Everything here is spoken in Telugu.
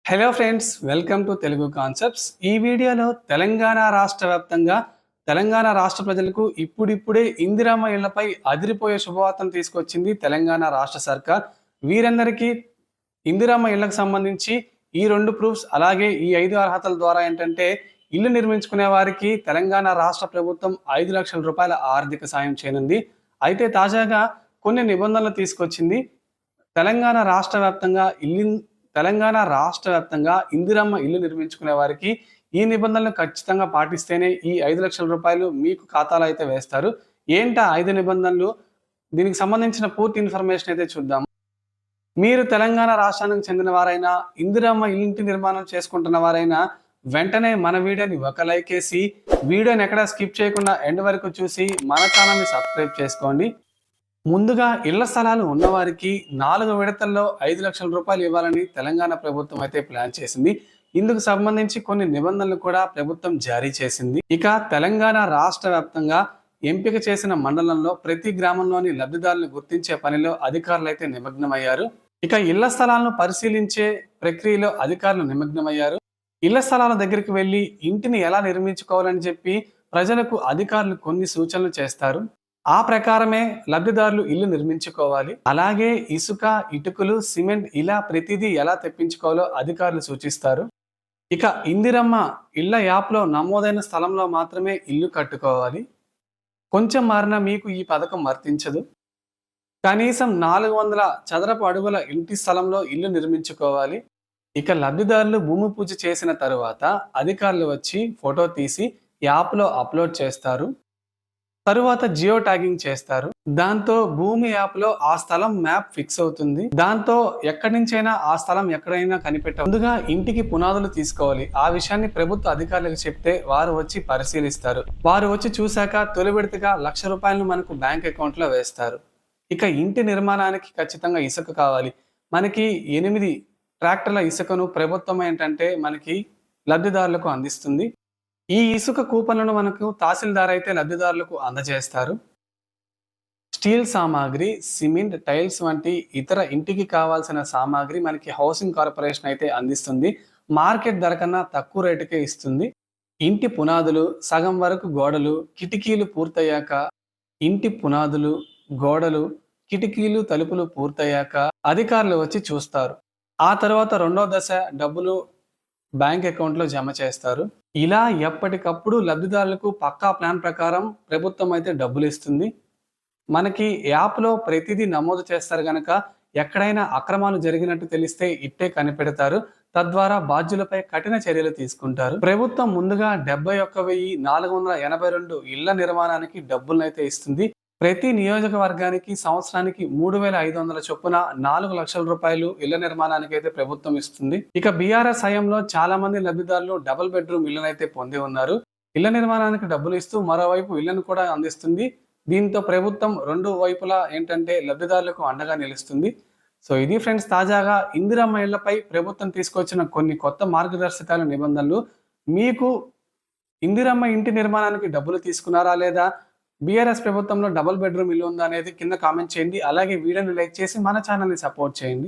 Hello friends, welcome to Telugu concepts. ఈ వీడియోలో తెలంగాణ రాష్ట్ర ప్రజలకు ఇప్పుడిప్పుడే ఇందిరమ్మ ఇళ్లపై అదిరిపోయే శుభవార్తను తీసుకొచ్చింది తెలంగాణ రాష్ట్ర సర్కార్. వీరందరికీ ఇందిరమ్మ ఇళ్లకు సంబంధించి ఈ 2 ప్రూఫ్స్ అలాగే ఈ 5 అర్హతల ద్వారా ఏంటంటే ఇల్లు నిర్మించుకునే వారికి తెలంగాణ రాష్ట్ర ప్రభుత్వం 5 లక్షల రూపాయల ఆర్థిక సాయం చేయనుంది. అయితే తాజాగా కొన్ని నిబంధనలు తీసుకొచ్చింది. తెలంగాణ రాష్ట్ర వ్యాప్తంగా ఇందిరమ్మ ఇల్లు నిర్మించుకునే వారికి ఈ నిబంధనలు ఖచ్చితంగా పాటిస్తేనే ఈ 5 లక్షల రూపాయలు మీకు ఖాతాలో అయితే వేస్తారు. ఏంటా 5 నిబంధనలు? దీనికి సంబంధించిన పూర్తి ఇన్ఫర్మేషన్ అయితే చూద్దాం. మీరు తెలంగాణ రాష్ట్రానికి చెందిన వారైనా, ఇందిరమ్మ ఇంటి నిర్మాణం చేసుకుంటున్న వారైనా వెంటనే మన వీడియోని ఒక లైక్ వేసి, వీడియోని ఎక్కడా స్కిప్ చేయకుండా ఎండ్ వరకు చూసి మన ఛానల్ని సబ్స్క్రైబ్ చేసుకోండి. ముందుగా ఇళ్ల స్థలాలు ఉన్నవారికి 4 విడతల్లో 5 లక్షల రూపాయలు ఇవ్వాలని తెలంగాణ ప్రభుత్వం అయితే ప్లాన్ చేసింది. ఇందుకు సంబంధించి కొన్ని నిబంధనలు కూడా ప్రభుత్వం జారీ చేసింది. ఇక తెలంగాణ రాష్ట్ర వ్యాప్తంగా ఎంపిక చేసిన మండలంలో ప్రతి గ్రామంలోని లబ్ధిదారులను గుర్తించే పనిలో అధికారులు అయితే నిమగ్నమయ్యారు. ఇక ఇళ్ల స్థలాలను పరిశీలించే ప్రక్రియలో అధికారులు నిమగ్నమయ్యారు. ఇళ్ల స్థలాల దగ్గరికి వెళ్లి ఇంటిని ఎలా నిర్మించుకోవాలని చెప్పి ప్రజలకు అధికారులు కొన్ని సూచనలు చేస్తారు. ఆ ప్రకారమే లబ్ధిదారులు ఇల్లు నిర్మించుకోవాలి. అలాగే ఇసుక, ఇటుకలు, సిమెంట్ ఇలా ప్రతిదీ ఎలా తెప్పించుకోవాలో అధికారులు సూచిస్తారు. ఇక ఇందిరమ్మ ఇళ్ల యాప్లో నమోదైన స్థలంలో మాత్రమే ఇల్లు కట్టుకోవాలి. కొంచెం మారినా మీకు ఈ పథకం వర్తించదు. కనీసం 400 చదరపు అడుగుల ఇంటి స్థలంలో ఇల్లు నిర్మించుకోవాలి. ఇక లబ్ధిదారులు భూమి పూజ చేసిన తరువాత అధికారులు వచ్చి ఫోటో తీసి యాప్లో అప్లోడ్ చేస్తారు. తరువాత జియో ట్యాగింగ్ చేస్తారు. దాంతో భూమి యాప్లో ఆ స్థలం మ్యాప్ ఫిక్స్ అవుతుంది. దాంతో ఎక్కడి నుంచైనా ఆ స్థలం ఎక్కడైనా కనిపెట్ట. ముందుగా ఇంటికి పునాదులు తీసుకోవాలి. ఆ విషయాన్ని ప్రభుత్వ అధికారులకు చెప్తే వారు వచ్చి పరిశీలిస్తారు. వారు వచ్చి చూశాక తొలి విడతగా 1 లక్ష రూపాయలను మనకు బ్యాంక్ అకౌంట్ లో వేస్తారు. ఇక ఇంటి నిర్మాణానికి ఖచ్చితంగా ఇసుక కావాలి. మనకి 8 ట్రాక్టర్ల ఇసుకను ప్రభుత్వం ఏంటంటే మనకి లబ్ధిదారులకు అందిస్తుంది. ఈ ఇసుక కూపన్లను మనకు తహసీల్దార్ అయితే లబ్ధిదారులకు అందజేస్తారు. స్టీల్ సామాగ్రి, సిమెంట్, టైల్స్ వంటి ఇతర ఇంటికి కావాల్సిన సామాగ్రి మనకి హౌసింగ్ కార్పొరేషన్ అయితే అందిస్తుంది. మార్కెట్ ధర కన్నా తక్కువ రేటుకే ఇస్తుంది. ఇంటి పునాదులు, సగం వరకు గోడలు, కిటికీలు పూర్తయ్యాక ఇంటి పునాదులు, గోడలు, కిటికీలు, తలుపులు పూర్తయ్యాక అధికారులు వచ్చి చూస్తారు. ఆ తర్వాత 2వ దశ డబ్బులు బ్యాంక్ అకౌంట్లో జమ చేస్తారు. ఇలా ఎప్పటికప్పుడు లబ్ధిదారులకు పక్కా ప్లాన్ ప్రకారం ప్రభుత్వం అయితే డబ్బులు ఇస్తుంది. మనకి యాప్లో ప్రతిదీ నమోదు చేస్తారు గనక ఎక్కడైనా అక్రమాలు జరిగినట్టు తెలిస్తే ఇట్టే కనిపెడతారు. తద్వారా బాధ్యులపై కఠిన చర్యలు తీసుకుంటారు. ప్రభుత్వం ముందుగా 71,482 ఇళ్ల నిర్మాణానికి డబ్బులనైతే ఇస్తుంది. ప్రతి నియోజకవర్గానికి సంవత్సరానికి 3,500 చొప్పున 4 లక్షల రూపాయలు ఇళ్ల నిర్మాణానికి అయితే ప్రభుత్వం ఇస్తుంది. ఇక బీఆర్ఎస్ హయాంలో చాలా మంది లబ్ధిదారులు డబుల్ బెడ్రూమ్ ఇళ్లనైతే పొంది ఉన్నారు. ఇళ్ల నిర్మాణానికి డబ్బులు ఇస్తూ మరోవైపు ఇళ్లను కూడా అందిస్తుంది. దీంతో ప్రభుత్వం 2 వైపులా ఏంటంటే లబ్ధిదారులకు అండగా నిలుస్తుంది. సో ఇది ఫ్రెండ్స్, తాజాగా ఇందిరమ్మ ఇళ్లపై ప్రభుత్వం తీసుకొచ్చిన కొన్ని కొత్త మార్గదర్శకాల నిబంధనలు. మీకు ఇందిరమ్మ ఇంటి నిర్మాణానికి డబ్బులు తీసుకున్నారా లేదా, బీఆర్ఎస్ ప్రభుత్వంలో డబుల్ బెడ్రూమ్ ఇల్లు ఉందా అనేది కింద కామెంట్ చేయండి. అలాగే వీడియోని లైక్ చేసి మన ఛానల్ని సపోర్ట్ చేయండి.